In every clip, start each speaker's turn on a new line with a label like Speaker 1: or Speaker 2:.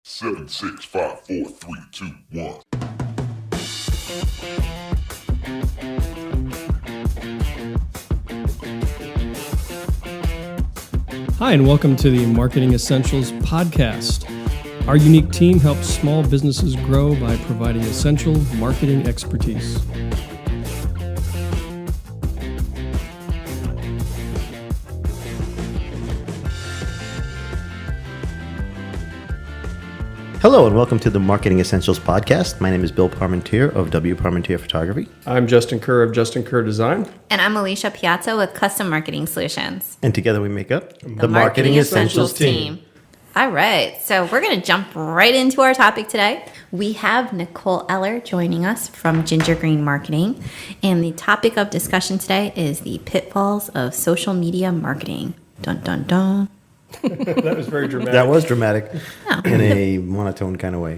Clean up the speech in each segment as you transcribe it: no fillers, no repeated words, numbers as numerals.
Speaker 1: 7, 6, 5, 4, 3, 2, 1.
Speaker 2: Hi, and welcome to the Marketing Essentials podcast. Our unique team helps small businesses grow by providing essential marketing expertise.
Speaker 3: Hello and welcome to the Marketing Essentials podcast. My name is W.Parmentier of W.Parmentier Photography.
Speaker 2: I'm Justin Kerr of Justin Kerr Design.
Speaker 4: And I'm Alicia Piazza with Custom Marketing Solutions.
Speaker 3: And together we make up
Speaker 4: the Marketing Essentials team. All right, so we're going to jump right into our topic today. We have Nicole Eller joining us from Ginger Green Marketing. And the topic of discussion today is the pitfalls of social media marketing. Dun, dun, dun.
Speaker 2: That was very dramatic.
Speaker 3: That was dramatic in a monotone kind of way.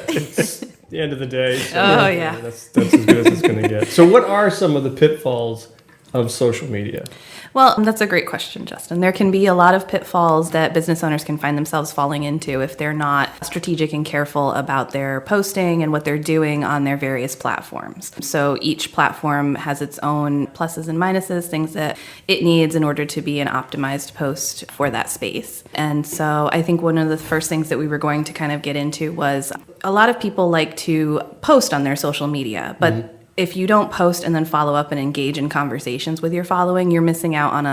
Speaker 2: It's the end of the day. So
Speaker 4: yeah.
Speaker 2: That's as good as it's going to get. So what are some of the pitfalls of social media?
Speaker 5: Well, that's a great question, Justin. There can be a lot of pitfalls that business owners can find themselves falling into if they're not strategic and careful about their posting and what they're doing on their various platforms. So each platform has its own pluses and minuses, things that it needs in order to be an optimized post for that space. And so I think one of the first things that we were going to kind of get into was a lot of people like to post on their social media, but if you don't post and then follow up and engage in conversations with your following, you're missing out on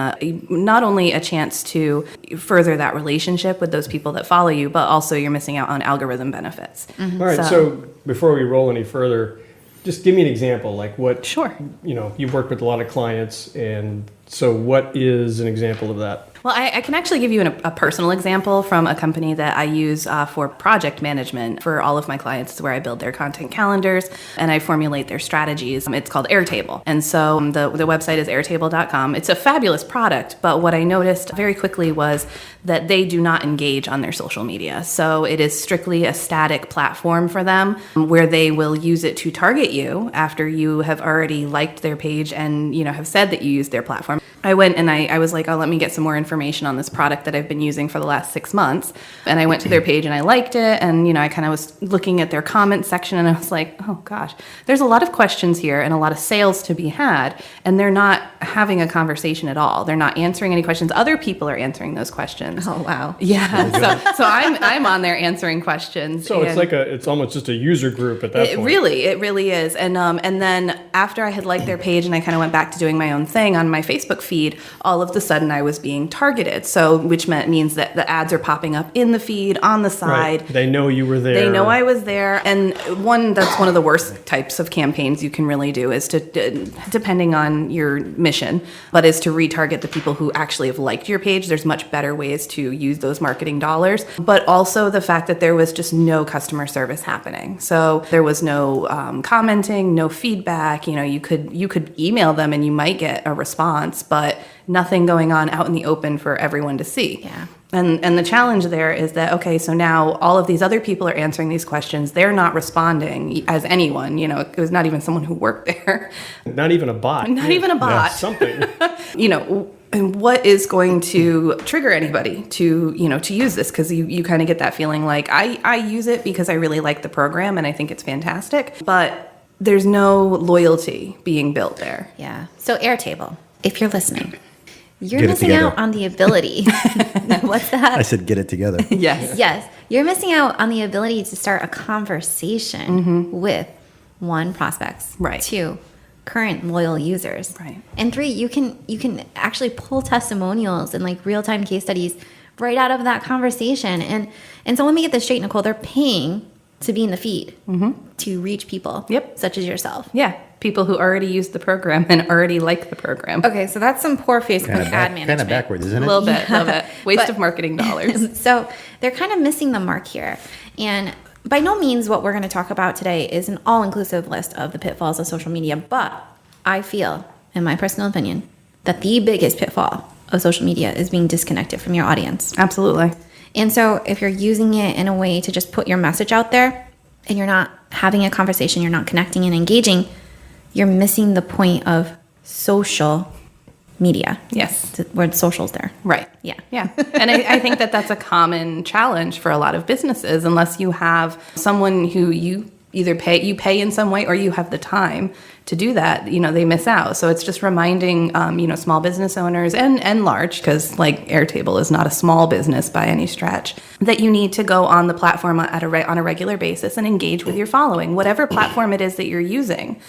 Speaker 5: not only a chance to further that relationship with those people that follow you, but also you're missing out on algorithm benefits.
Speaker 2: Mm-hmm. All right, so before we roll any further, just give me an example, like what,
Speaker 5: Sure.
Speaker 2: You've worked with a lot of clients, and so what is an example of that?
Speaker 5: Well, I can actually give you a personal example from a company that I use for project management for all of my clients. It's where I build their content calendars and I formulate their strategies. It's called Airtable. And so the website is airtable.com. It's a fabulous product, but what I noticed very quickly was that they do not engage on their social media. So it is strictly a static platform for them where they will use it to target you after you have already liked their page and have said that you use their platform. I went and I was like, let me get some more information on this product that I've been using for the last 6 months. And I went to their page and I liked it. And, I kind of was looking at their comment section and I was like, oh gosh, there's a lot of questions here and a lot of sales to be had. And they're not having a conversation at all. They're not answering any questions. Other people are answering those questions.
Speaker 4: Oh, wow.
Speaker 5: Yeah. So I'm on there answering questions.
Speaker 2: So it's almost just a user group at that point.
Speaker 5: It really is. And then after I had liked their page and I kind of went back to doing my own thing on my Facebook feed, all of a sudden I was being targeted. So which means that the ads are popping up in the feed, on the side.
Speaker 2: Right. They know you were there.
Speaker 5: They know I was there. And that's one of the worst types of campaigns you can really do is to, depending on your mission, but is to retarget the people who actually have liked your page. There's much better ways to use those marketing dollars, but also the fact that there was just no customer service happening. So there was no commenting, no feedback. You could email them and you might get a response, but nothing going on out in the open for everyone to see.
Speaker 4: Yeah.
Speaker 5: And the challenge there is that, okay, so now all of these other people are answering these questions. They're not responding as anyone. It was not even someone who worked there.
Speaker 2: Not even a bot.
Speaker 5: Not even a bot.
Speaker 2: Yeah, something.
Speaker 5: And what is going to trigger anybody to use this? Because you kind of get that feeling like I use it because I really like the program and I think it's fantastic, but there's no loyalty being built there.
Speaker 4: Yeah. So Airtable, if you're listening, you're
Speaker 3: Get it
Speaker 4: missing
Speaker 3: together.
Speaker 4: out on the ability. What's that?
Speaker 3: I said get it together.
Speaker 5: Yes.
Speaker 4: Yes. You're missing out on the ability to start a conversation with 1, prospects.
Speaker 5: Right.
Speaker 4: 2, current loyal users.
Speaker 5: Right.
Speaker 4: And 3, you can actually pull testimonials and like real-time case studies right out of that conversation. And so let me get this straight, Nicole. They're paying to be in the feed to reach people.
Speaker 5: Yep.
Speaker 4: Such as yourself.
Speaker 5: Yeah. People who already use the program and already like the program.
Speaker 4: Okay, so that's some poor Facebook ad management.
Speaker 3: Kind of backwards, isn't it?
Speaker 5: A little bit. Waste
Speaker 4: But-
Speaker 5: of marketing dollars.
Speaker 4: So they're kind of missing the mark here. And by no means what we're going to talk about today is an all-inclusive list of the pitfalls of social media, but I feel, in my personal opinion, that the biggest pitfall of social media is being disconnected from your audience.
Speaker 5: Absolutely.
Speaker 4: And so if you're using it in a way to just put your message out there and you're not having a conversation, you're not connecting and engaging, you're missing the point of social media.
Speaker 5: Yes.
Speaker 4: Where the social's there.
Speaker 5: Right.
Speaker 4: Yeah.
Speaker 5: Yeah. And I think that that's a common challenge for a lot of businesses, unless you have someone who you either pay in some way or you have the time to do that, they miss out. So it's just reminding, small business owners and large, because like Airtable is not a small business by any stretch, that you need to go on the platform on a regular basis and engage with your following, whatever platform it is that you're using.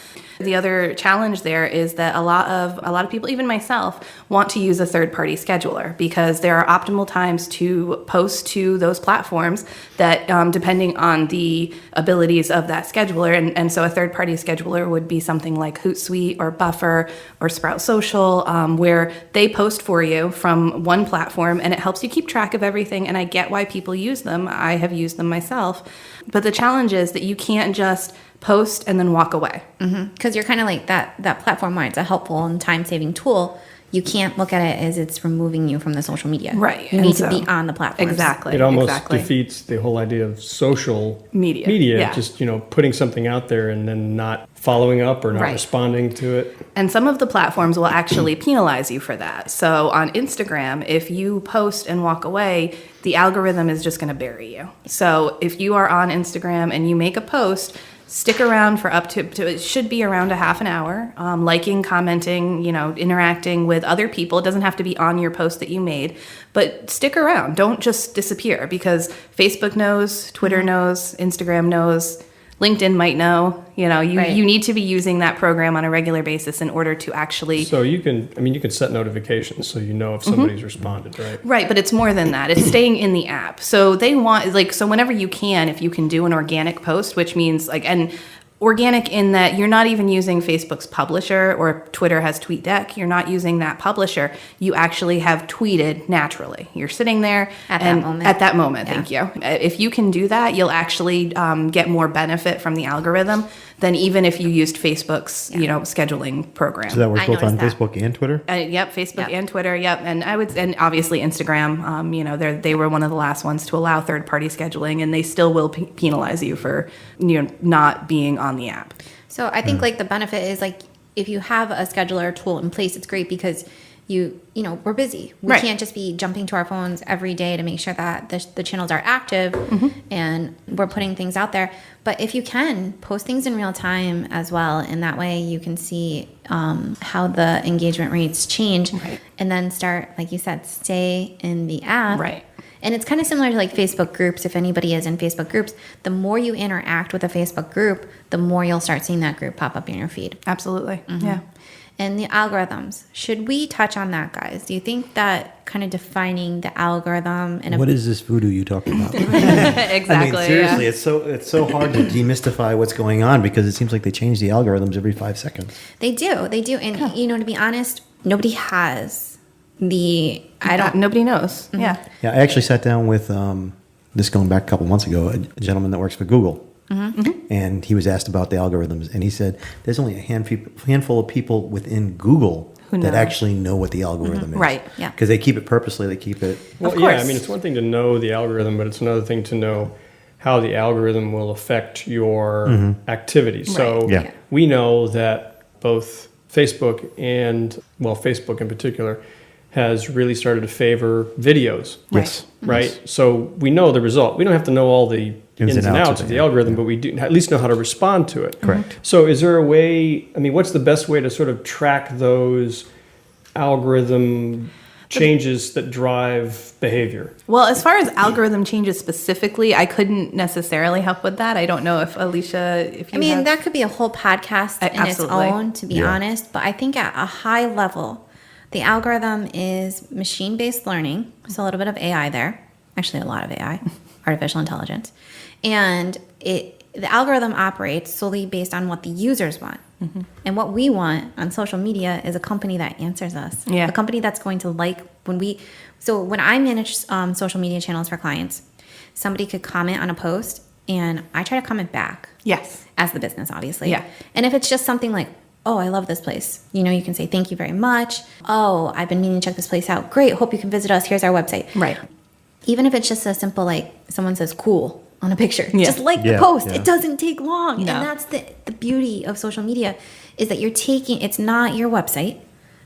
Speaker 5: The other challenge there is that a lot of people, even myself, want to use a third-party scheduler because there are optimal times to post to those platforms that, depending on the abilities of that scheduler, and so a third-party scheduler would be something like Hootsuite or Buffer or Sprout Social, where they post for you from one platform, and it helps you keep track of everything. And I get why people use them. I have used them myself. But the challenge is that you can't just post and then walk away.
Speaker 4: Because you're kind of like that platform where it's a helpful and time-saving tool. You can't look at it as it's removing you from the social media.
Speaker 5: Right.
Speaker 4: You need to be on the platform.
Speaker 5: Exactly.
Speaker 2: It almost defeats the whole idea of social
Speaker 5: media. Yeah.
Speaker 2: Just, putting something out there and then not following up or not responding to it.
Speaker 5: And some of the platforms will actually penalize you for that. So on Instagram, if you post and walk away, the algorithm is just going to bury you. So if you are on Instagram and you make a post, stick around for up to it should be around a half an hour, liking, commenting, interacting with other people. It doesn't have to be on your post that you made, but stick around. Don't just disappear, because Facebook knows, Twitter knows, Instagram knows, LinkedIn might know. You need to be using that program on a regular basis in order to actually.
Speaker 2: So you can set notifications so if somebody's responded, right?
Speaker 5: Right, but it's more than that. It's staying in the app. So they want so whenever you can, if you can do an organic post, which means and organic in that you're not even using Facebook's publisher, or Twitter has TweetDeck. You're not using that publisher. You actually have tweeted naturally. You're sitting there
Speaker 4: at that moment.
Speaker 5: At that moment, thank you. If you can do that, you'll actually get more benefit from the algorithm than even if you used Facebook's scheduling program.
Speaker 3: So that works both on
Speaker 4: that.
Speaker 3: Facebook and Twitter?
Speaker 5: Yep, Facebook and Twitter. Yep, and and obviously Instagram. They were one of the last ones to allow third-party scheduling, and they still will penalize you for not being on the app.
Speaker 4: So I think the benefit is if you have a scheduler tool in place, it's great because we're busy. We can't just be jumping to our phones every day to make sure that the channels are active and we're putting things out there. But if you can, post things in real time as well. And that way you can see how the engagement rates change and then start, like you said, stay in the app.
Speaker 5: Right.
Speaker 4: And it's kind of similar to Facebook groups. If anybody is in Facebook groups, the more you interact with a Facebook group, the more you'll start seeing that group pop up in your feed.
Speaker 5: Absolutely. Yeah.
Speaker 4: And the algorithms. Should we touch on that, guys? Do you think that kind of defining the algorithm and
Speaker 3: what is this voodoo you talking about?
Speaker 5: Exactly.
Speaker 3: Seriously, it's so hard to demystify what's going on, because it seems like they change the algorithms every 5 seconds.
Speaker 4: They do. And to be honest, nobody has
Speaker 5: nobody knows.
Speaker 3: Yeah, I actually sat down with this going back a couple months ago, a gentleman that works for Google. And he was asked about the algorithms, and he said there's only a handful of people within Google that actually know what the algorithm is.
Speaker 5: Right,
Speaker 4: yeah.
Speaker 3: Because they keep it purposely. They keep it.
Speaker 2: Well,
Speaker 5: Of course.
Speaker 2: yeah, it's one thing to know the algorithm, but it's another thing to know how the algorithm will affect your activities. So we know that both Facebook Facebook in particular, has really started to favor videos.
Speaker 3: Yes.
Speaker 2: Right? So we know the result. We don't have to know all the ins and outs of the algorithm, but we do at least know how to respond to it.
Speaker 3: Correct.
Speaker 2: So is there a way, what's the best way to sort of track those algorithm changes that drive behavior?
Speaker 5: Well, as far as algorithm changes specifically, I couldn't necessarily help with that. I don't know if Alicia, if you have...
Speaker 4: that could be a whole podcast in
Speaker 5: Absolutely.
Speaker 4: its own, to be honest. But I think at a high level, the algorithm is machine-based learning. There's a little bit of AI there. Actually, a lot of AI, artificial intelligence. And the algorithm operates solely based on what the users want. And what we want on social media is a company that answers us.
Speaker 5: Yeah.
Speaker 4: A company that's going to when I manage social media channels for clients, somebody could comment on a post and I try to comment back.
Speaker 5: Yes.
Speaker 4: As the business, obviously.
Speaker 5: Yeah.
Speaker 4: And if it's just something like, oh, I love this place. You can say, thank you very much. Oh, I've been meaning to check this place out. Great. Hope you can visit us. Here's our website.
Speaker 5: Right.
Speaker 4: Even if it's just a simple, someone says cool on a picture,
Speaker 5: Yeah.
Speaker 4: just like the
Speaker 3: Yeah,
Speaker 4: post.
Speaker 3: yeah.
Speaker 4: It doesn't take long.
Speaker 5: No.
Speaker 4: And that's the beauty of social media is that it's not your website.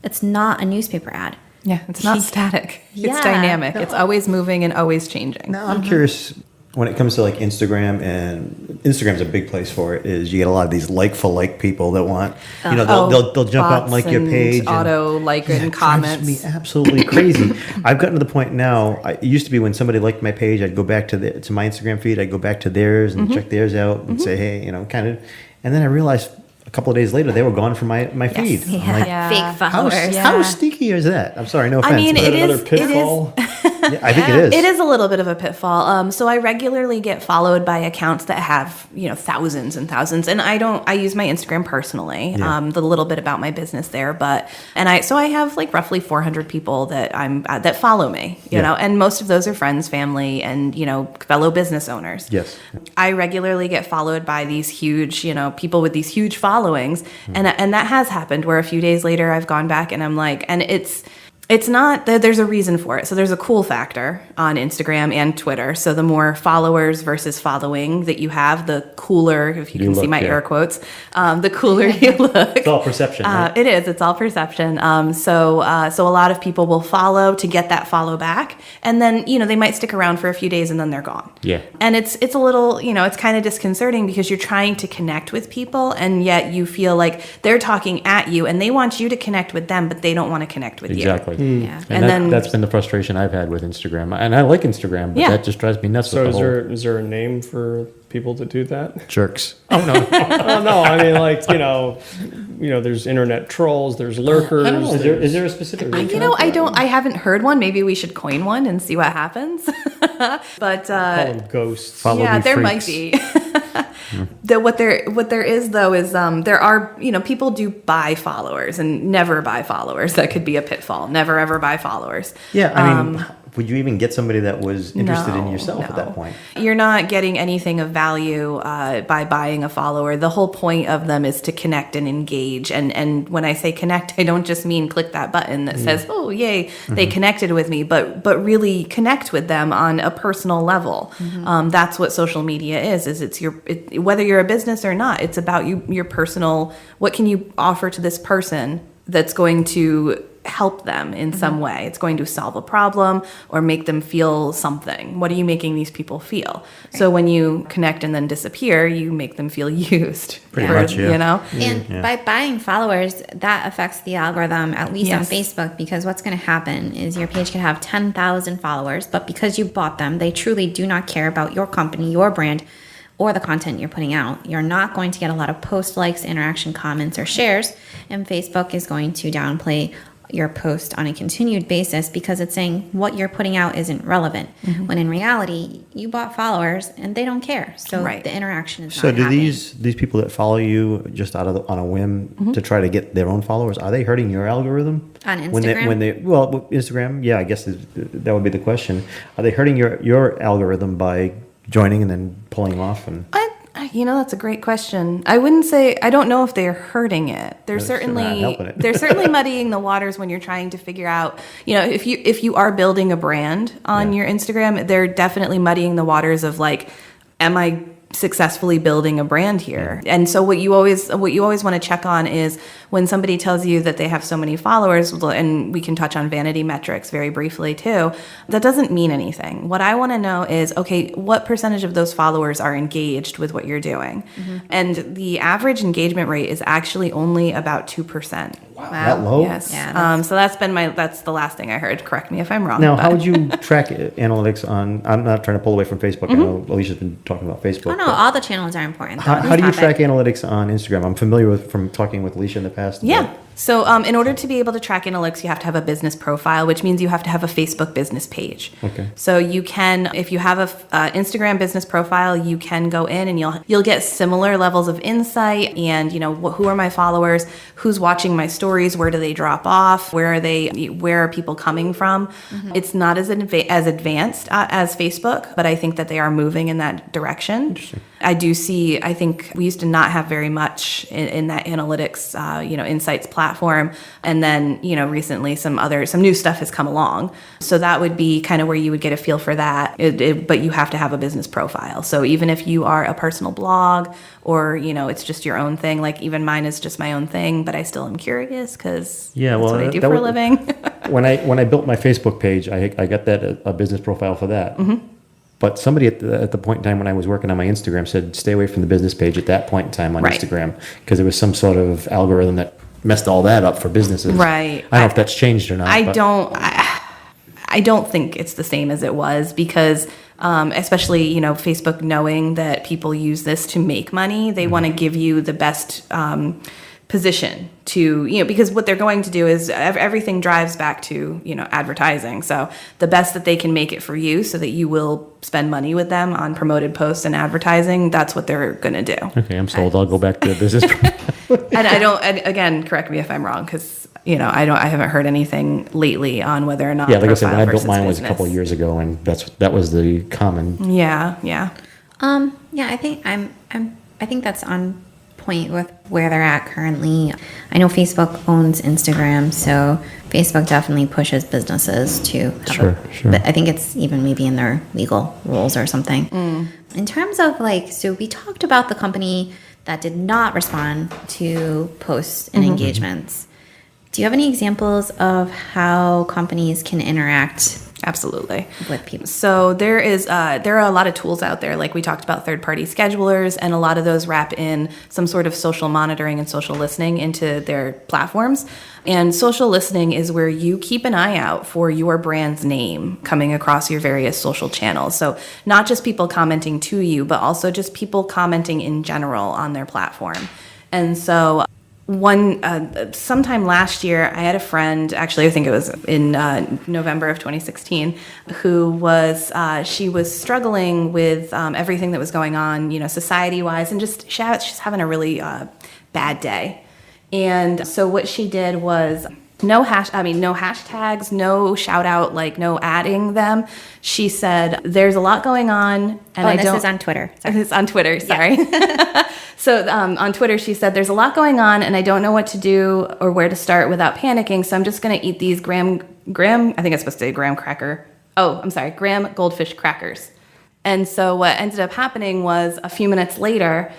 Speaker 4: It's not a newspaper ad.
Speaker 5: Yeah, it's not static.
Speaker 4: Yeah.
Speaker 5: It's dynamic. It's always moving and always changing.
Speaker 3: Now, I'm curious, when it comes to like Instagram, and Instagram's a big place for it, is you get a lot of these like for like people that want, they'll jump out and like your page.
Speaker 5: Auto like and comments.
Speaker 3: Drives me absolutely crazy. I've gotten to the point now, it used to be when somebody liked my page, I'd go back to my Instagram feed, I'd go back to theirs and check theirs out and say, hey, kind of. And then I realized a couple of days later, they were gone from my feed.
Speaker 4: Yeah. Fake followers.
Speaker 3: How sneaky is that? I'm sorry, no offense.
Speaker 5: I mean,
Speaker 2: Is that
Speaker 5: it
Speaker 2: another
Speaker 5: is.
Speaker 2: pitfall?
Speaker 3: Yeah, I think it is.
Speaker 5: It is a little bit of a pitfall. So I regularly get followed by accounts that have, thousands and thousands. And I use my Instagram personally, the little bit about my business there. So I have like roughly 400 people that follow me, you know, and most of those are friends, family, and, fellow business owners.
Speaker 3: Yes.
Speaker 5: I regularly get followed by these huge, people with these huge followings. And that has happened where a few days later I've gone back and I'm like, and it's not that there's a reason for it. So there's a cool factor on Instagram and Twitter. So the more followers versus following that you have, the cooler, if you can see my air quotes, the cooler you look.
Speaker 3: It's all perception, right?
Speaker 5: It is. It's all perception. So a lot of people will follow to get that follow back. And then, they might stick around for a few days and then they're gone.
Speaker 3: Yeah.
Speaker 5: And it's a little, it's kind of disconcerting because you're trying to connect with people and yet you feel like they're talking at you and they want you to connect with them, but they don't want to connect with you.
Speaker 6: Exactly.
Speaker 4: Yeah.
Speaker 6: And
Speaker 5: then
Speaker 6: that's been the frustration I've had with Instagram. And I like Instagram, but that just drives me nuts.
Speaker 2: So
Speaker 6: with
Speaker 2: is there a name for people that do that?
Speaker 6: jerks.
Speaker 2: Oh no, no. I mean, like there's internet trolls, there's lurkers.
Speaker 3: I don't know. Is there a specific reason?
Speaker 5: I haven't heard one. Maybe we should coin one and see what happens. But
Speaker 2: Call them ghosts.
Speaker 3: Follow me,
Speaker 5: there might
Speaker 3: freaks.
Speaker 5: be. What there is though is there are people do buy followers and never buy followers. That could be a pitfall. Never ever buy followers.
Speaker 3: Yeah, I mean, would you even get somebody that was interested in yourself at that point?
Speaker 5: You're not getting anything of value by buying a follower. The whole point of them is to connect and engage. And when I say connect, I don't just mean click that button that says, oh, yay, they connected with me, but really connect with them on a personal level. That's what social media is it's whether you're a business or not, it's about your personal, what can you offer to this person that's going to help them in some way. It's going to solve a problem or make them feel something. What are you making these people feel? Right. So when you connect and then disappear, you make them feel used.
Speaker 3: Pretty much, yeah.
Speaker 4: And by buying followers, that affects the algorithm, at least on Facebook, because what's going to happen is your page could have 10,000 followers, but because you bought them, they truly do not care about your company, your brand, or the content you're putting out. You're not going to get a lot of post likes, interaction, comments, or shares, and Facebook is going to downplay your post on a continued basis because it's saying what you're putting out isn't relevant, when in reality you bought followers and they don't care, so the interaction is not
Speaker 3: do
Speaker 4: happening.
Speaker 3: these people that follow you just on a whim to try to get their own followers, are they hurting your algorithm
Speaker 4: on Instagram?
Speaker 3: Instagram, yeah, I guess that would be the question. Are they hurting your algorithm by joining and then pulling off? And
Speaker 5: that's a great question. I don't know if they're hurting it. They're certainly muddying the waters when you're trying to figure out, if you are building a brand on your Instagram, they're definitely muddying the waters of like, am I successfully building a brand here? And so what you always want to check on is when somebody tells you that they have so many followers, and we can touch on vanity metrics very briefly too, that doesn't mean anything. What I want to know is, okay, what percentage of those followers are engaged with what you're doing? And the average engagement rate is actually only about 2%.
Speaker 3: Wow. That low?
Speaker 5: Yes. Yeah, so that's the last thing I heard. Correct me if I'm wrong.
Speaker 3: Now, how would you track analytics on, I'm not trying to pull away from Facebook. I know Alicia's been talking about Facebook.
Speaker 4: Oh no, all the channels are important.
Speaker 3: How do you track analytics on Instagram? I'm familiar from talking with Alicia in the past.
Speaker 5: Yeah. So in order to be able to track analytics, you have to have a business profile, which means you have to have a Facebook business page.
Speaker 3: Okay. So
Speaker 5: you can, if you have a Instagram business profile, you can go in and you'll get similar levels of insight and, who are my followers, who's watching my stories, where do they drop off, where are people coming from? It's not as advanced as Facebook, but I think that they are moving in that direction. I do see, I think we used to not have very much in that analytics, insights platform. And then, recently some new stuff has come along. So that would be kind of where you would get a feel for that. But you have to have a business profile. So even if you are a personal blog or, it's just your own thing, like even mine is just my own thing, but I still am curious because that's what I do for a living.
Speaker 6: When I built my Facebook page, I got that a business profile for that.
Speaker 5: Mm-hmm.
Speaker 6: But somebody at the point in time when I was working on my Instagram said, stay away from the business page at that point in time on Instagram, because there was some sort of algorithm that messed all that up for businesses.
Speaker 5: Right.
Speaker 6: I don't know if that's changed or not.
Speaker 5: I don't think it's the same as it was because, especially, Facebook knowing that people use this to make money, they want to give you the best position to, because what they're going to do is everything drives back to, advertising. So the best that they can make it for you so that you will spend money with them on promoted posts and advertising, that's what they're going to do.
Speaker 6: Okay, I'm sold. I'll go back to the business.
Speaker 5: And again, correct me if I'm wrong, because, I haven't heard anything lately on whether or not.
Speaker 6: Yeah, like I said, when I built
Speaker 5: versus
Speaker 6: mine was a
Speaker 5: business.
Speaker 6: couple of years ago, and that was the common.
Speaker 5: Yeah.
Speaker 4: I think that's on point with where they're at currently. I know Facebook owns Instagram, so Facebook definitely pushes businesses to have
Speaker 6: Sure.
Speaker 4: But I think it's even maybe in their legal rules or something. In terms of so we talked about the company that did not respond to posts and engagements. Do you have any examples of how companies can interact
Speaker 5: Absolutely.
Speaker 4: with people?
Speaker 5: So there are a lot of tools out there, like we talked about third-party schedulers, and a lot of those wrap in some sort of social monitoring and social listening into their platforms. And social listening is where you keep an eye out for your brand's name coming across your various social channels. So not just people commenting to you, but also just people commenting in general on their platform. And so sometime last year, I had a friend, actually I think it was in November of 2016, who was, she was struggling with everything that was going on, society-wise, and just she's having a really bad day. And so what she did was no hashtags, no shout out, no adding them. She said, there's a lot going on. And
Speaker 4: this is on Twitter. Sorry.
Speaker 5: It's on Twitter, sorry.
Speaker 4: Yeah.
Speaker 5: So on Twitter, she said, there's a lot going on and I don't know what to do or where to start without panicking. So I'm just going to eat these graham, I think it's supposed to say graham goldfish crackers. And so what ended up happening was a few minutes later,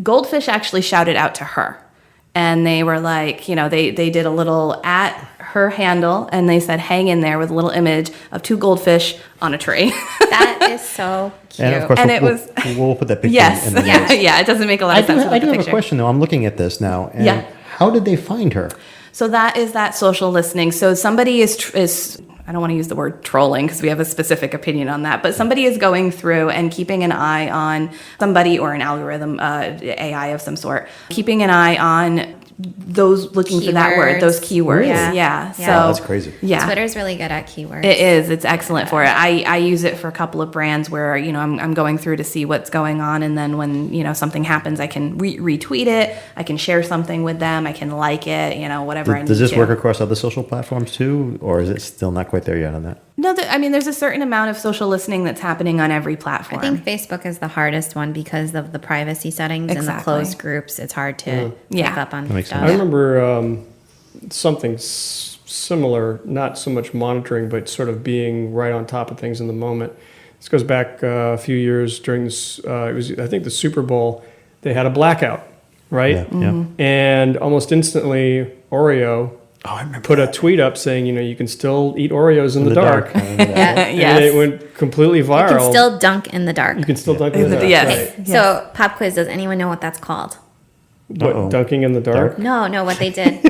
Speaker 5: Goldfish actually shouted out to her. And they were like, they did a little at her handle and they said, hang in there with a little image of two goldfish on a tree.
Speaker 4: That is so cute.
Speaker 3: And of course, we'll put that picture in the notes.
Speaker 5: Yeah, it doesn't make a lot of sense.
Speaker 3: I do have a question though. I'm looking at this now. And how did they find her?
Speaker 5: So that is that social listening. So somebody is I don't want to use the word trolling because we have a specific opinion on that, but somebody is going through and keeping an eye on somebody or an algorithm, AI of some sort, keeping an eye on those looking for that word, those keywords. Yeah. So
Speaker 3: that's crazy.
Speaker 4: Yeah. Twitter's really good at keywords.
Speaker 5: It is. It's excellent for it. I use it for a couple of brands where, I'm going through to see what's going on. And then when, something happens, I can retweet it. I can share something with them. I can like it, whatever I need to.
Speaker 3: Does this work across other social platforms too? Or is it still not quite there yet on that?
Speaker 5: No, there's a certain amount of social listening that's happening on every platform.
Speaker 4: I think Facebook is the hardest one because of the privacy settings and the closed groups. It's hard to pick up on stuff.
Speaker 2: I remember something similar, not so much monitoring, but sort of being right on top of things in the moment. This goes back a few years during this, it was, I think, the Super Bowl. They had a blackout, right?
Speaker 3: Yeah. Mm-hmm.
Speaker 2: And almost instantly, Oreo put a tweet up saying, you can still eat Oreos in the dark.
Speaker 4: Yes.
Speaker 2: And it went completely viral.
Speaker 4: You can still dunk in the dark.
Speaker 2: You can still dunk in the dark.
Speaker 5: Yes.
Speaker 2: Right.
Speaker 4: So, pop quiz, does anyone know what that's called?
Speaker 2: What, dunking in the dark?
Speaker 4: No, what they did.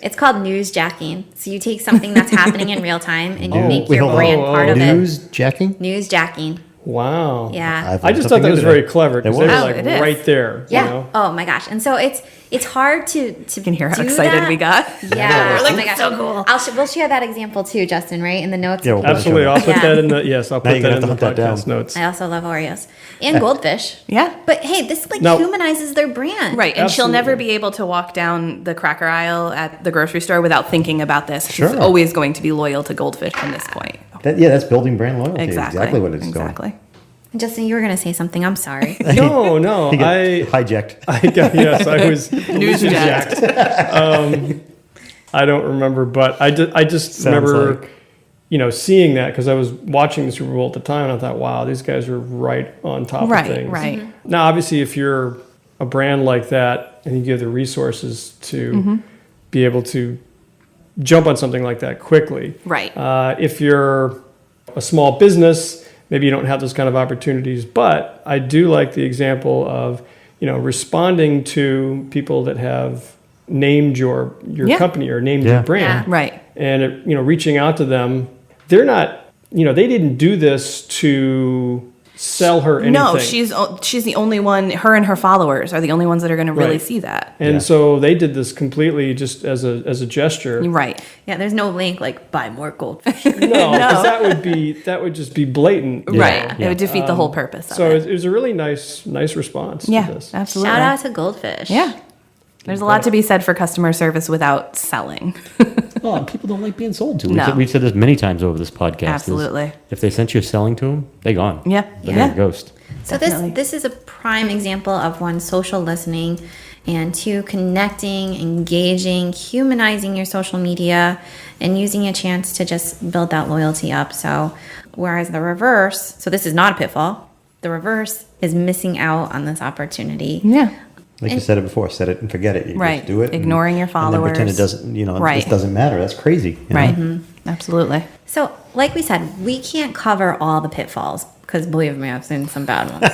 Speaker 4: It's called newsjacking. So you take something that's happening in real time and you make your brand part of it.
Speaker 3: Newsjacking?
Speaker 4: Newsjacking.
Speaker 2: Wow.
Speaker 4: Yeah.
Speaker 2: I just thought that was very clever because they were like
Speaker 5: it is.
Speaker 2: right there.
Speaker 4: Yeah. Oh my gosh. And so it's hard to
Speaker 5: You can hear how
Speaker 4: do
Speaker 5: excited
Speaker 4: that.
Speaker 5: we got.
Speaker 4: Yeah.
Speaker 5: We're like,
Speaker 4: oh my gosh.
Speaker 5: so cool.
Speaker 4: We'll share that example too, Justin, right? In the notes.
Speaker 3: Yeah, we'll
Speaker 2: Absolutely. I'll put
Speaker 4: Yeah.
Speaker 2: that in the, yes, I'll
Speaker 3: Now
Speaker 2: put
Speaker 3: you're
Speaker 2: that
Speaker 3: gonna
Speaker 2: in the
Speaker 3: have to hunt that
Speaker 2: podcast
Speaker 3: down.
Speaker 2: notes.
Speaker 4: I also love Oreos. And Goldfish.
Speaker 5: Yeah.
Speaker 4: But hey, this
Speaker 2: Now-
Speaker 4: humanizes their brand.
Speaker 5: Right, and she'll
Speaker 2: Absolutely.
Speaker 5: never be able to walk down the cracker aisle at the grocery store without thinking about this. She's
Speaker 3: Sure.
Speaker 5: always going to be loyal to Goldfish from this point.
Speaker 3: That's building brand loyalty.
Speaker 5: Exactly.
Speaker 3: Exactly what it's
Speaker 5: exactly.
Speaker 3: going.
Speaker 4: Justin, you were going to say something. I'm sorry.
Speaker 2: No,
Speaker 3: He got
Speaker 2: I
Speaker 3: hijacked.
Speaker 2: I was jacked. I don't remember, but I just remember, seeing that because I was watching the Super Bowl at the time, and I thought, wow, these guys are right on top of things.
Speaker 5: Right.
Speaker 2: Now, obviously, if you're a brand like that and you give the resources to be able to jump on something like that quickly.
Speaker 5: Right.
Speaker 2: If you're a small business, maybe you don't have those kind of opportunities, but I do like the example of, responding to people that have named your company or named your brand.
Speaker 4: Yeah.
Speaker 5: Right.
Speaker 2: And, reaching out to them, they're not, they didn't do this to sell her anything.
Speaker 5: No, she's the only one. Her and her followers are the only ones that are going to really see that.
Speaker 2: And so they did this completely just as a gesture.
Speaker 5: Right.
Speaker 4: Yeah, there's no link like buy more Goldfish.
Speaker 2: No, because that would just be blatant.
Speaker 5: Right. It would defeat the whole purpose of
Speaker 2: So
Speaker 5: it.
Speaker 2: it was a really nice response to this.
Speaker 5: Absolutely.
Speaker 4: Shout out to Goldfish.
Speaker 5: Yeah. There's a lot to be said for customer service without selling.
Speaker 6: Oh, and people don't like being sold to.
Speaker 5: No.
Speaker 6: We've said this many times over this podcast.
Speaker 5: Absolutely.
Speaker 6: If they sent you selling to them, they gone.
Speaker 5: Yeah.
Speaker 6: They're a ghost.
Speaker 4: So
Speaker 5: Definitely.
Speaker 4: this is a prime example of one, social listening, and two, connecting, engaging, humanizing your social media, and using a chance to just build that loyalty up. So whereas the reverse, so this is not a pitfall, the reverse is missing out on this opportunity.
Speaker 5: Yeah.
Speaker 3: Like you said it before, set it and forget it. You
Speaker 5: Right.
Speaker 3: just do it.
Speaker 5: Ignoring your
Speaker 3: And then pretend
Speaker 5: followers.
Speaker 3: it doesn't,
Speaker 5: Right.
Speaker 3: this doesn't matter. That's crazy.
Speaker 5: Right. Absolutely.
Speaker 4: So like we said, we can't cover all the pitfalls because believe me, I've seen some bad ones.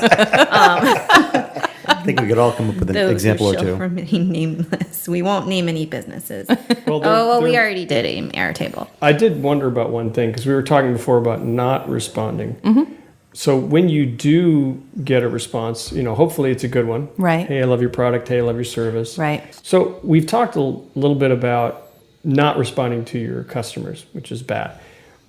Speaker 3: I think we could all come up with an
Speaker 4: Those
Speaker 3: example or
Speaker 4: who shall
Speaker 3: two.
Speaker 4: remain nameless. We won't name any businesses.
Speaker 2: Well,
Speaker 4: We already did Airtable.
Speaker 2: I did wonder about one thing because we were talking before about not responding. So when you do get a response, hopefully it's a good one.
Speaker 5: Right.
Speaker 2: Hey, I love your product. Hey, I love your service.
Speaker 5: Right.
Speaker 2: So we've talked a little bit about not responding to your customers, which is bad.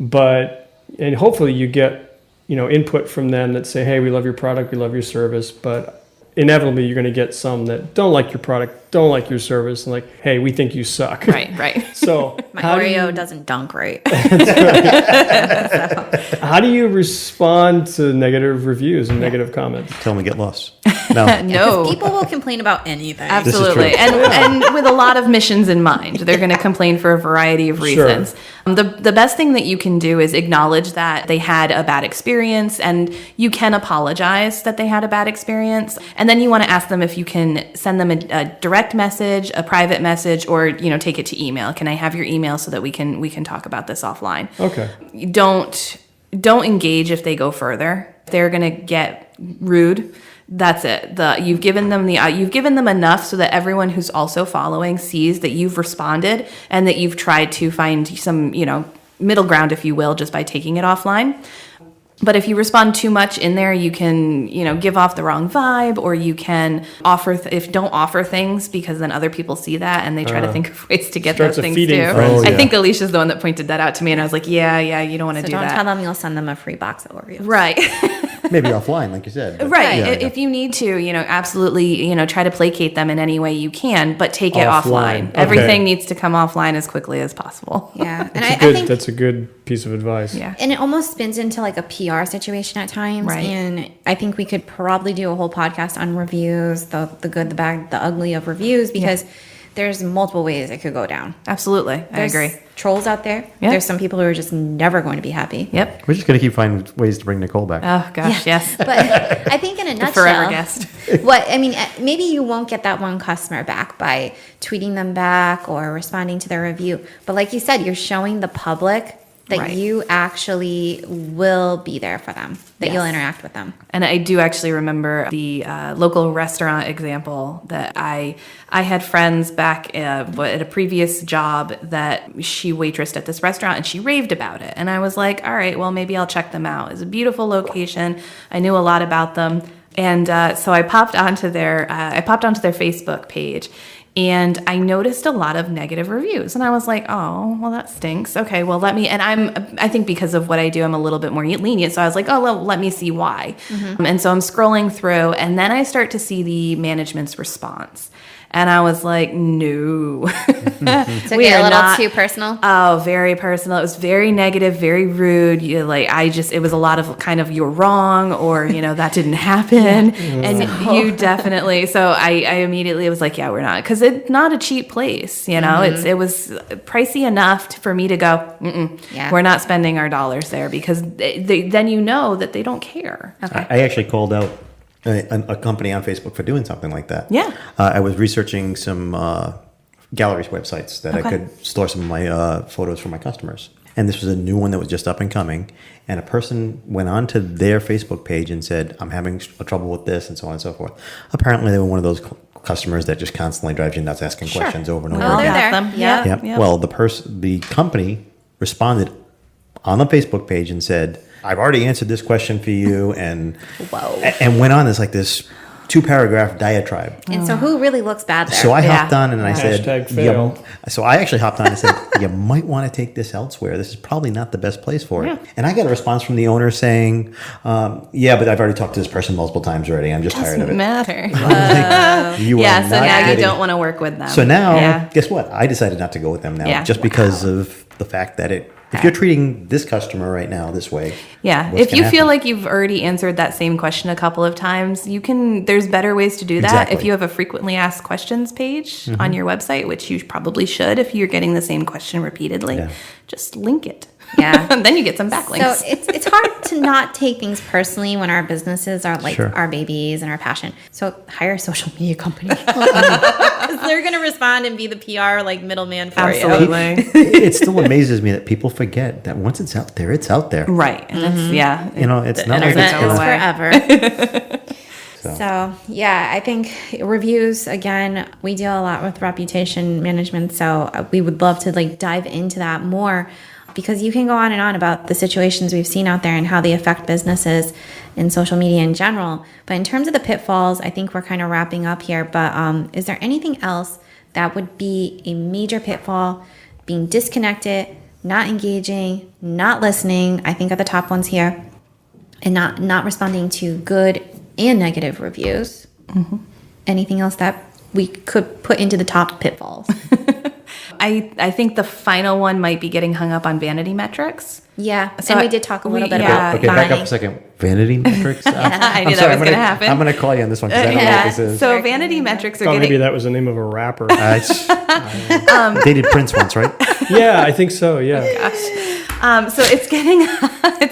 Speaker 2: And hopefully you get, input from them that say, hey, we love your product, we love your service, but inevitably you're going to get some that don't like your product, don't like your service, and like, hey, we think you suck.
Speaker 5: Right.
Speaker 2: So
Speaker 4: My
Speaker 2: how do
Speaker 4: Oreo
Speaker 2: you-
Speaker 4: doesn't dunk right.
Speaker 2: How do you respond to negative reviews and negative comments?
Speaker 3: Tell them to get lost. No.
Speaker 5: No.
Speaker 4: People will complain about anything.
Speaker 5: Absolutely.
Speaker 3: true.
Speaker 5: And with a lot of missions in mind. They're going to complain for a variety of reasons. The best thing that you can do is acknowledge that they had a bad experience, and you can apologize that they had a bad experience. And then you want to ask them if you can send them a direct message, a private message, or take it to email. Can I have your email so that we can talk about this offline?
Speaker 2: Okay.
Speaker 5: Don't engage if they go further. They're going to get rude. That's it. You've given them enough so that everyone who's also following sees that you've responded and that you've tried to find some, middle ground, if you will, just by taking it offline. But if you respond too much in there, you can, give off the wrong vibe, or you can don't offer things because then other people see that and they try to think of ways to get
Speaker 2: Starts
Speaker 5: those
Speaker 2: a
Speaker 5: things
Speaker 2: feeding
Speaker 5: too.
Speaker 2: frenzy.
Speaker 3: Oh,
Speaker 5: I
Speaker 3: yeah.
Speaker 5: think Alicia's the one that pointed that out to me, and I was like, yeah, you don't want to
Speaker 4: So
Speaker 5: do
Speaker 4: don't
Speaker 5: that.
Speaker 4: tell them you'll send them a free box of Oreos.
Speaker 5: Right.
Speaker 3: Maybe offline, like you said. but-
Speaker 5: Right.
Speaker 3: Yeah,
Speaker 5: If you need to, absolutely, try to placate them in any way you can, but take it
Speaker 2: Offline.
Speaker 5: offline.
Speaker 2: Okay.
Speaker 5: Everything needs to come offline as quickly as possible.
Speaker 4: Yeah. And
Speaker 2: That's
Speaker 4: I think
Speaker 2: that's a good piece of advice.
Speaker 5: Yeah.
Speaker 4: and it almost spins into like a PR situation at times.
Speaker 5: Right.
Speaker 4: And I think we could probably do a whole podcast on reviews, the good, the bad, the ugly of reviews, because there's multiple ways it could go down.
Speaker 5: Absolutely. I
Speaker 4: There's
Speaker 5: agree.
Speaker 4: trolls out there.
Speaker 5: Yeah.
Speaker 4: There's some people who are just never going to be happy.
Speaker 5: Yep.
Speaker 3: We're just going to keep finding ways to bring Nicole back.
Speaker 5: Oh, gosh, yes.
Speaker 4: But I think in a
Speaker 5: The
Speaker 4: nutshell,
Speaker 5: forever guest.
Speaker 4: maybe you won't get that one customer back by tweeting them back or responding to their review. But like you said, you're showing the public that
Speaker 5: Right.
Speaker 4: you actually will be there for them, that
Speaker 5: Yes.
Speaker 4: you'll interact with them.
Speaker 5: And I do actually remember the local restaurant example that I had friends back at a previous job that she waitressed at this restaurant, and she raved about it. And I was like, all right, well, maybe I'll check them out. It's a beautiful location. I knew a lot about them. And so I popped onto their Facebook page. And I noticed a lot of negative reviews, and I was like, "Oh, well, that stinks." Okay, well, let me. And I think because of what I do, I'm a little bit more lenient. So I was like, "Oh, well, let me see why." And so I'm scrolling through, and then I start to see the management's response, And I was like, no.
Speaker 4: So get a little too personal?
Speaker 5: Oh, very personal. It was very negative, very rude. It was a lot of kind of, you're wrong, or, that didn't happen. And you definitely, so I immediately was like, yeah, we're not. Because it's not a cheap place, It was pricey enough for me to go, we're not spending our dollars there, because then that they don't care.
Speaker 3: Okay. I actually called out a company on Facebook for doing something like that.
Speaker 5: Yeah.
Speaker 3: I was researching some galleries websites that I could store some of my photos for my customers. And this was a new one that was just up and coming. And a person went onto their Facebook page and said, I'm having trouble with this, and so on and so forth. Apparently, they were one of those customers that just constantly drives you nuts, asking questions over and over
Speaker 4: Well,
Speaker 3: again.
Speaker 4: they're there.
Speaker 5: Yeah.
Speaker 3: Yep. Well, the company responded on the Facebook page and said, I've already answered this question for you, and went on this 2-paragraph diatribe.
Speaker 4: And so who really looks bad there?
Speaker 3: So I hopped on and I said,
Speaker 2: Hashtag fail.
Speaker 3: so I actually hopped on and said, you might want to take this elsewhere. This is probably not the best place for it. And I got a response from the owner saying, yeah, but I've already talked to this person multiple times already. I'm just tired of it.
Speaker 5: Doesn't matter.
Speaker 3: You are
Speaker 5: So now
Speaker 3: kidding.
Speaker 5: you don't want to work with them.
Speaker 3: So now, guess what? I decided not to go with them now, just because of the fact that if you're treating this customer right now this way.
Speaker 5: Yeah. If you feel like you've already answered that same question a couple of times, there's better ways to do that.
Speaker 3: Exactly.
Speaker 5: If you have a frequently asked questions page on your website, which you probably should if you're getting the same question repeatedly, just link it.
Speaker 4: Yeah.
Speaker 5: And then you get some backlinks.
Speaker 4: So it's hard to not take things personally when our businesses are like our babies and our passion. So hire a social media company. Because they're going to respond and be the PR middleman for you.
Speaker 5: Absolutely.
Speaker 3: It still amazes me that people forget that once it's out there, it's out there.
Speaker 5: Right. And
Speaker 3: It's not like it's
Speaker 4: Internet is
Speaker 3: gonna.
Speaker 4: forever. So, I think reviews, again, we deal a lot with reputation management. So we would love to dive into that more, because you can go on and on about the situations we've seen out there and how they affect businesses and social media in general. But in terms of the pitfalls, I think we're kind of wrapping up here. But is there anything else that would be a major pitfall? Being disconnected, not engaging, not listening, I think are the top ones here, and not responding to good and negative reviews. Anything else that we could put into the top pitfalls?
Speaker 5: I think the final one might be getting hung up on vanity metrics.
Speaker 4: Yeah,
Speaker 5: So
Speaker 4: and we did talk a little bit about
Speaker 3: Okay, back up
Speaker 4: buying.
Speaker 3: a second. Vanity metrics?
Speaker 5: I knew that was going to happen.
Speaker 3: I'm going to call you on this one because I don't know what this is.
Speaker 5: So vanity metrics are
Speaker 2: Thought maybe
Speaker 5: getting...
Speaker 2: that was the name of a rapper.
Speaker 3: They did Prince once, right?
Speaker 2: Yeah, I think so. Yeah.
Speaker 5: So it's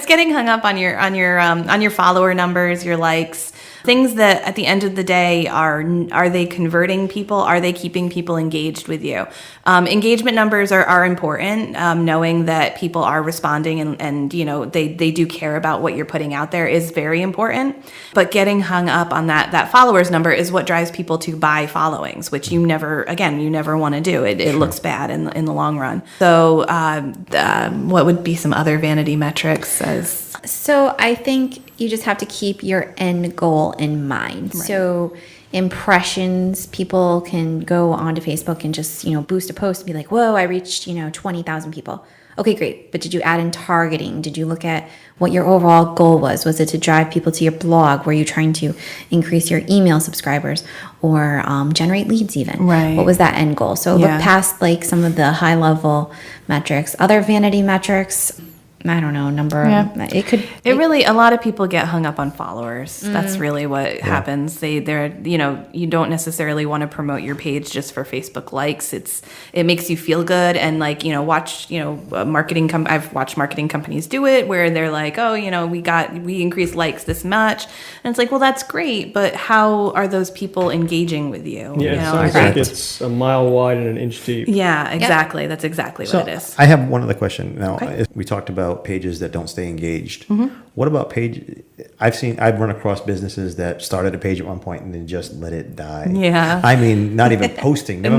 Speaker 5: getting hung up on your follower numbers, your likes, things that at the end of the day are they converting people? Are they keeping people engaged with you? Engagement numbers are important. Knowing that people are responding and they do care about what you're putting out there is very important. But getting hung up on that followers number is what drives people to buy followings, which you never want to do. It looks bad in the long run. So what would be some other vanity metrics as...
Speaker 4: So I think you just have to keep your end goal in mind. Right. So impressions, people can go onto Facebook and just, boost a post and be like, whoa, I reached, 20,000 people. Okay, great. But did you add in targeting? Did you look at what your overall goal was? Was it to drive people to your blog? Were you trying to increase your email subscribers or generate leads even?
Speaker 5: Right.
Speaker 4: What was that end goal? So look past some of the high level metrics, other vanity metrics. I don't know, number.
Speaker 5: Yeah.
Speaker 4: It
Speaker 5: really, a lot of people get hung up on followers. That's really what happens. They're you don't necessarily want to promote your page just for Facebook likes. It makes you feel good and watch, marketing I've watched marketing companies do it where they're like, oh, we increased likes this much. And it's like, well, that's great, but how are those people engaging with you?
Speaker 2: Yeah, it sounds like it's a mile wide and an inch deep.
Speaker 5: Yeah, exactly. Yep. That's exactly what it is.
Speaker 3: I have one other question. Now, we talked about pages that don't stay engaged. What about page? I've run across businesses that started a page at one point and then just let it die.
Speaker 5: Yeah.
Speaker 3: I mean, not even posting. Never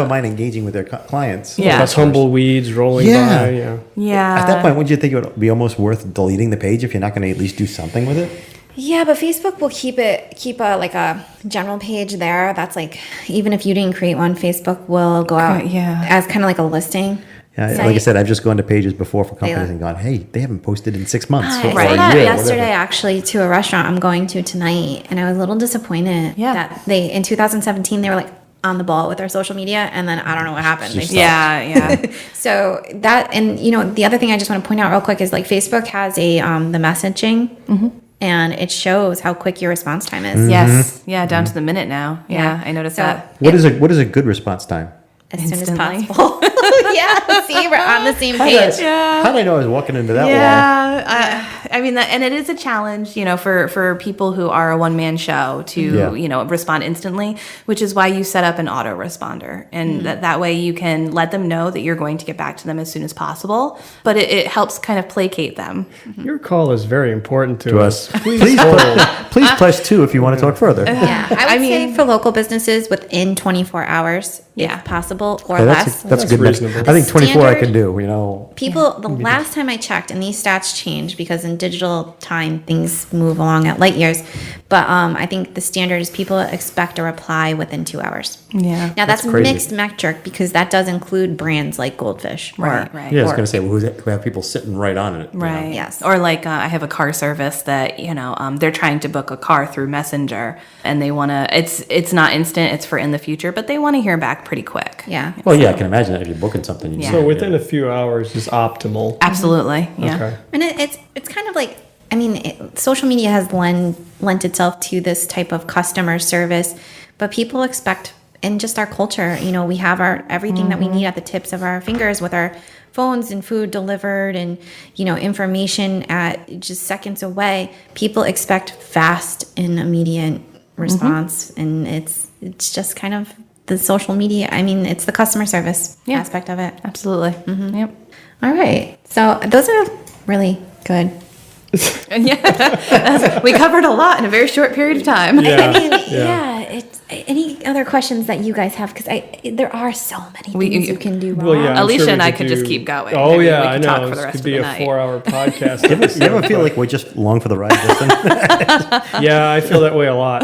Speaker 3: mind engaging with their clients.
Speaker 5: Yeah.
Speaker 2: That's tumbleweeds rolling by. Yeah.
Speaker 5: Yeah.
Speaker 3: At that point, wouldn't you think it would be almost worth deleting the page if you're not going to at least do something with it?
Speaker 4: Yeah, but Facebook will keep a general page there. That's even if you didn't create one, Facebook will go out as kind of like a listing.
Speaker 3: Yeah, like I said, I've just gone to pages before for companies and gone, hey, they haven't posted in 6 months.
Speaker 4: I saw that yesterday actually to a restaurant I'm going to tonight, and I was a little disappointed that in 2017 they were like, on the ball with our social media, and then I don't know what happened. They stopped.
Speaker 5: Yeah.
Speaker 4: So that, and the other thing I just want to point out real quick is like Facebook has a the messaging, and it shows how quick your response time is.
Speaker 5: Yes. Yeah. Down to the minute now. Yeah. I noticed that.
Speaker 3: What is a good response time?
Speaker 4: As soon as
Speaker 5: Instantly.
Speaker 4: possible. Yeah. See, we're on the same page.
Speaker 3: How did I know I was walking into that wall?
Speaker 5: Yeah, I mean, and it is a challenge, for people who are a one-man show to, respond instantly, which is why you set up an autoresponder. And that way you can let them know that you're going to get back to them as soon as possible. But it helps kind of placate them.
Speaker 2: Your call is very important to us.
Speaker 3: Please press 2 if you want to talk further.
Speaker 4: Yeah, I would say for local businesses within 24 hours, if possible, or less.
Speaker 3: That's a good
Speaker 2: reasonable.
Speaker 3: I think 24 I
Speaker 4: Standard-
Speaker 3: can do,
Speaker 4: People, the last time I checked, and these stats change because in digital time things move along at light years, but I think the standard is people expect a reply within 2 hours.
Speaker 5: Yeah.
Speaker 4: Now that's a
Speaker 3: crazy.
Speaker 4: mixed metric because that does include brands like Goldfish.
Speaker 5: Right.
Speaker 3: Yeah, I was
Speaker 4: or-
Speaker 3: going to say, who have people sitting right on it.
Speaker 5: Right.
Speaker 4: Yes.
Speaker 5: Or like I have a car service that they're trying to book a car through Messenger, and they want to. It's not instant. It's for in the future, but they want to hear back pretty quick.
Speaker 4: Yeah.
Speaker 3: Well, yeah, I can imagine that if you're booking something. You
Speaker 2: So within a few hours is optimal.
Speaker 5: Absolutely. Yeah.
Speaker 2: Okay.
Speaker 4: And it's kind of like, social media has lent itself to this type of customer service, but people expect, in just our culture, we have everything that we need at the tips of our fingers with our phones and food delivered and, information at just seconds away. People expect fast and immediate response. And it's just kind of the social media. It's the customer service aspect of it.
Speaker 5: Absolutely. Yep.
Speaker 4: All right. So those are really good.
Speaker 5: Yeah. We covered a lot in a very short period of time.
Speaker 4: It's any other questions that you guys have? Because there are so many things you can do wrong.
Speaker 2: Well, yeah, I'm
Speaker 5: Alicia
Speaker 2: sure we
Speaker 5: and I
Speaker 2: could
Speaker 5: could just
Speaker 2: do-
Speaker 5: keep going.
Speaker 2: Oh,
Speaker 5: I mean,
Speaker 2: yeah,
Speaker 5: we
Speaker 2: I
Speaker 5: could
Speaker 2: know.
Speaker 5: talk for the
Speaker 2: This
Speaker 5: rest
Speaker 2: could
Speaker 5: of
Speaker 2: be
Speaker 5: the
Speaker 2: a
Speaker 5: night.
Speaker 2: 4-hour podcast.
Speaker 3: You ever feel like we're just along for the ride, Justin?
Speaker 2: Yeah, I feel that way a lot.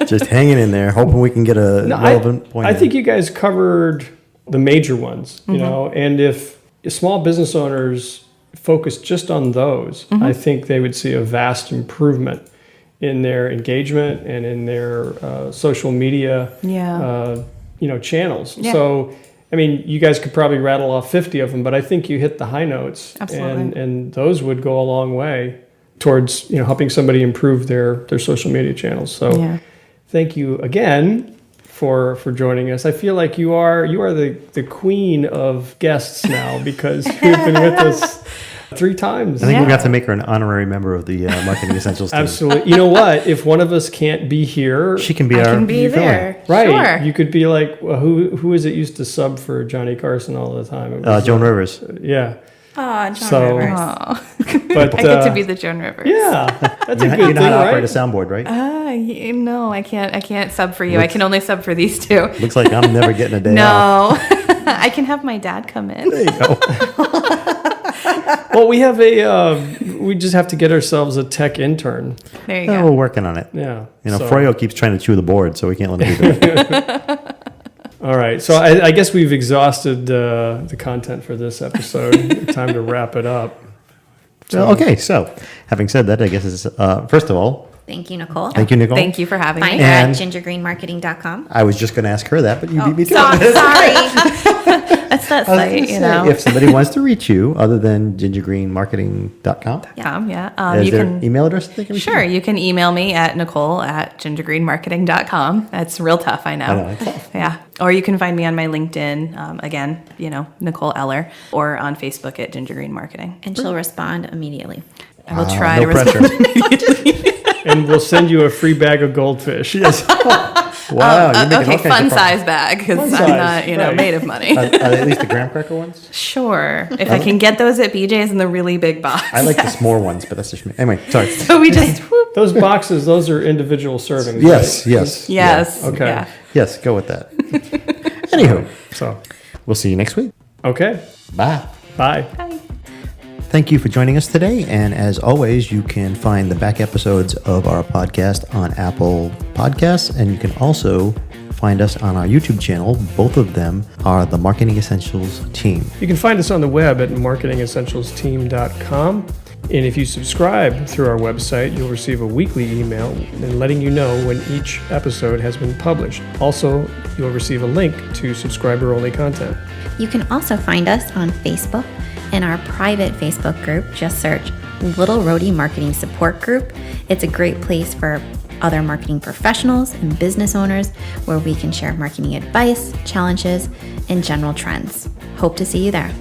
Speaker 3: Just hanging in there, hoping we can get a relevant point.
Speaker 2: I think you guys covered the major ones, and if small business owners focus just on those, I think they would see a vast improvement in their engagement and in their social media, channels.
Speaker 5: Yeah.
Speaker 2: So, you guys could probably rattle off 50 of them, but I think you hit the high notes,
Speaker 5: Absolutely.
Speaker 2: and those would go a long way towards helping somebody improve their social media channels. So, thank you again for joining us. I feel like you are the queen of guests now because you've been with us 3 times.
Speaker 3: I think we got to make her an honorary member of the Marketing Essentials team.
Speaker 2: Absolutely. You know what? If one of us can't be here,
Speaker 3: She can be
Speaker 5: I
Speaker 3: our
Speaker 5: can be there.
Speaker 2: right?
Speaker 5: Sure.
Speaker 2: You could be like, well, who is it used to sub for Johnny Carson all the time? It was,
Speaker 3: Joan Rivers.
Speaker 2: Yeah.
Speaker 4: Oh, John
Speaker 2: So-
Speaker 4: Rivers.
Speaker 5: Oh.
Speaker 2: But
Speaker 5: I get to be the Joan Rivers.
Speaker 2: yeah, that's a
Speaker 3: You
Speaker 2: good
Speaker 3: know
Speaker 2: thing,
Speaker 3: how to operate
Speaker 2: right?
Speaker 3: a soundboard, right?
Speaker 5: No, I can't sub for you. I can only sub for these two.
Speaker 3: Looks like I'm never getting a day off.
Speaker 5: No. I can have my dad come in.
Speaker 3: There you go.
Speaker 2: Well, we have we just have to get ourselves a tech intern.
Speaker 5: There you
Speaker 3: Oh,
Speaker 5: go.
Speaker 3: we're working on it.
Speaker 2: Yeah.
Speaker 3: So, Froyo keeps trying to chew the board, so we can't let him do that.
Speaker 2: All right. So I guess we've exhausted the content for this episode. Time to wrap it up.
Speaker 3: Well, okay, so having said that, I guess it's, first of all,
Speaker 4: Thank you, Nicole.
Speaker 3: thank you, Nicole.
Speaker 5: Thank you for having
Speaker 4: Find
Speaker 5: me.
Speaker 4: her at
Speaker 3: And-
Speaker 4: gingergreenmarketing.com.
Speaker 3: I was just going to ask her that, but you beat me to
Speaker 4: Sorry.
Speaker 3: it.
Speaker 5: That's that
Speaker 3: I was gonna
Speaker 5: site,
Speaker 3: say, if somebody wants to reach you other than gingergreenmarketing.com,
Speaker 5: Yeah.
Speaker 3: is
Speaker 5: You
Speaker 3: there
Speaker 5: can
Speaker 3: an email address they can reach
Speaker 5: Sure,
Speaker 3: you?
Speaker 5: you can email me at nicole@gingergreenmarketing.com. That's real tough, I know.
Speaker 3: I know, it's tough.
Speaker 5: Yeah. Or you can find me on my LinkedIn, again, Nicole Eller, or on Facebook at Ginger Green Marketing.
Speaker 4: And she'll respond immediately.
Speaker 5: I will try
Speaker 3: no
Speaker 5: to respond.
Speaker 3: pressure.
Speaker 2: And we'll send you a free bag of goldfish.
Speaker 3: Yes. Wow, you're making all
Speaker 5: Okay,
Speaker 3: kinds
Speaker 5: fun
Speaker 3: of
Speaker 5: size bag, because
Speaker 2: Fun
Speaker 5: I'm
Speaker 2: size,
Speaker 5: not,
Speaker 2: right.
Speaker 5: made of money.
Speaker 3: Are they at least the graham cracker ones?
Speaker 5: Sure. If I can get those at BJ's in the really big box.
Speaker 3: I like the s'more ones, but that's just me. Anyway, sorry.
Speaker 5: So we just, whoop.
Speaker 2: Those boxes, those are individual servings.
Speaker 3: Yes,
Speaker 2: right?
Speaker 3: yes.
Speaker 5: Yes.
Speaker 2: Okay.
Speaker 5: Yeah.
Speaker 3: Yes, go with that. Anywho,
Speaker 2: So,
Speaker 3: we'll see you next week.
Speaker 2: okay.
Speaker 3: Bye.
Speaker 2: Bye.
Speaker 3: Thank you for joining us today. And as always, you can find the back episodes of our podcast on Apple Podcasts. And you can also find us on our YouTube channel. Both of them are the Marketing Essentials team.
Speaker 2: You can find us on the web at marketingessentialsteam.com. And if you subscribe through our website, you'll receive a weekly email letting you know when each episode has been published. Also, you'll receive a link to subscriber-only content.
Speaker 4: You can also find us on Facebook in our private Facebook group. Just search Little Rhody Marketing Support Group. It's a great place for other marketing professionals and business owners where we can share marketing advice, challenges, and general trends. Hope to see you there.